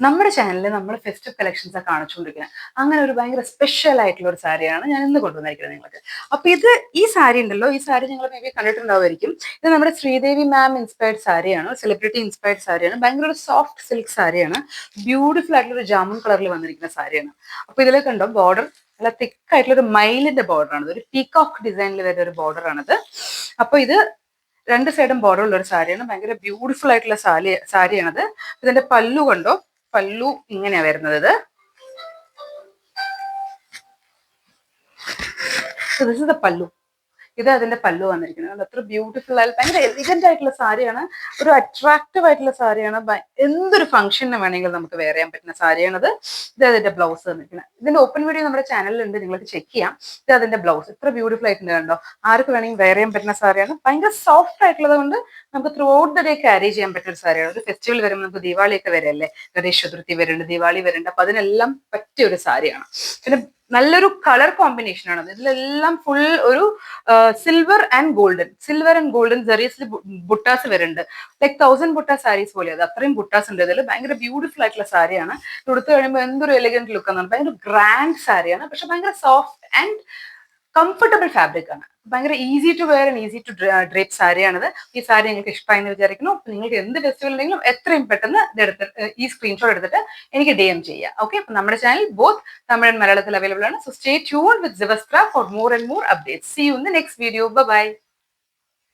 നമ്മുടെ ചാനലിൽ നമ്മൾ ഫെസ്റ്റീവ് കളക്ഷൻസ് കാണിച്ചുകൊണ്ടിരിക്കുന്നത്. അങ്ങനെ ഒരു ഭയങ്കര സ്പെഷ്യൽ ആയിട്ടുള്ള ഒരു സാരിയാണ് ഞാൻ ഇന്ന് കൊണ്ടുവന്നിരിക്കുന്നത് നിങ്ങൾക്ക്. അപ്പൊ ഈ സാരി ഉണ്ടല്ലോ, ഈ സാരി നിങ്ങൾ മേ ബി കണ്ടിട്ടുണ്ടാവുമായിരിക്കും. ഇത് നമ്മുടെ ശ്രീദേവി മാം ഇൻസ്പയർഡ് സാരിയാണ്, സെലിബ്രിറ്റി ഇൻസ്പയർഡ് സാരിയാണ്. ഭയങ്കര ഒരു സോഫ്റ്റ് സിൽക്ക് സാരിയാണ്. ബ്യൂട്ടിഫുൾ ആയിട്ടുള്ള ഒരു ജാമുൻ കളറിൽ വന്നിരിക്കുന്ന സാരിയാണ്. അപ്പൊ ഇതിലെ കണ്ടോ ബോർഡർ നല്ല തിക്ക് ആയിട്ടുള്ള ഒരു മയിലിന്റെ ബോർഡർ ആണ്, ഒരു പീകോക്ക് ഡിസൈനിൽ വരുന്ന ഒരു ബോർഡർ ആണിത്. അപ്പൊ ഇത് രണ്ട് സൈഡും ബോർഡർ ഉള്ള ഒരു സാരിയാണ്. ഭയങ്കര ബ്യൂട്ടിഫുൾ ആയിട്ടുള്ള സാരിയാണത്. ഇതിന്റെ പല്ലു കണ്ടോ, പല്ലു ഇങ്ങനെയാ വരുന്നത്. ദിസ് ഇസ് ദ പല്ലു. ഇത് അതിന്റെ പല്ലു വന്നിരിക്കുന്നത്. അത്ര ബ്യൂട്ടിഫുൾ ആയിട്ട് ഭയങ്കര എലിഗന്റ് ആയിട്ടുള്ള സാരിയാണ്. ഒരു അട്രാക്റ്റീവ് ആയിട്ടുള്ള സാരിയാണ്. എന്തൊരു ഫംഗ്ഷന് വേണമെങ്കിലും നമുക്ക് വെയർ ചെയ്യാൻ പറ്റുന്ന സാരിയാണത്. ഇത് അതിന്റെ ബ്ലൗസ് വന്നിരിക്കുന്നത്. ഇതിന്റെ ഓപ്പൺ വീഡിയോ നമ്മുടെ ചാനലിലുണ്ട്, നിങ്ങൾക്ക് ചെക്ക് ചെയ്യാം. ഇത് അതിന്റെ ബ്ലൗസ് ഇത്ര ബ്യൂട്ടിഫുൾ ആയിട്ടുണ്ട് കണ്ടോ. ആർക്ക് വേണമെങ്കിൽ വെയർ ചെയ്യാൻ പറ്റുന്ന സാരിയാണ്. ഭയങ്കര സോഫ്റ്റ് ആയിട്ടുള്ളത് കൊണ്ട് നമുക്ക് through out the day carry ചെയ്യാൻ പറ്റിയ ഒരു സാരിയാണ്. ഒരു ഫെസ്റ്റിവൽ വരുമ്പോൾ നമുക്ക് ദിവാളിയൊക്കെ വരല്ലേ, ഗണേശ ചതുർത്ഥി വരുന്നുണ്ട്, ദിവാളി വരുന്നുണ്ട്. അപ്പൊ അതിനെല്ലാം പറ്റിയ ഒരു സാരിയാണ്. പിന്നെ നല്ലൊരു കളർ കോമ്പിനേഷൻ ആണ്. ഇതിലെല്ലാം ഫുൾ ഒരു സിൽവർ ആൻഡ് ഗോൾഡൻ സെറീസിൽ ബുട്ടാസ് വരുന്നുണ്ട്. ലൈക് 1000 ബുട്ടാസ് സാരീസ് പോലെ അത് അത്രയും ബുട്ടാസ് ഉണ്ട് ഇതിൽ. ഭയങ്കര ബ്യൂട്ടിഫുൾ ആയിട്ടുള്ള സാരിയാണ്. കൊടുത്തു കഴിയുമ്പോൾ എന്തൊരു എലിഗന്റ് ലുക്ക് ആണ്. ഭയങ്കര ഗ്രാൻഡ് സാരിയാണ്, പക്ഷെ ഭയങ്കര സോഫ്റ്റ് ആൻഡ് കംഫർട്ടബിൾ ഫാബ്രിക് ആണ്. ഭയങ്കര easy to wear and easy to drape സാരിയാണിത്. ഈ സാരി നിങ്ങൾക്ക് ഇഷ്ടമായി എന്ന് വിചാരിക്കുന്നു. അപ്പൊ നിങ്ങൾക്ക് എന്ത് ഫെസ്റ്റിവൽ ഉണ്ടെങ്കിലും എത്രയും പെട്ടെന്ന് ഈ സ്ക്രീൻഷോട്ട് എടുത്തിട്ട് എനിക്ക് DM ചെയ്യാം. ഓക്കെ, അപ്പൊ നമ്മുടെ ചാനൽ ബോത്ത് തമിഴ് ആൻഡ് മലയാളത്തിൽ അവൈലബിൾ ആണ്. So stay tuned with Sivasthra for more and more updates. See you in the next video. By.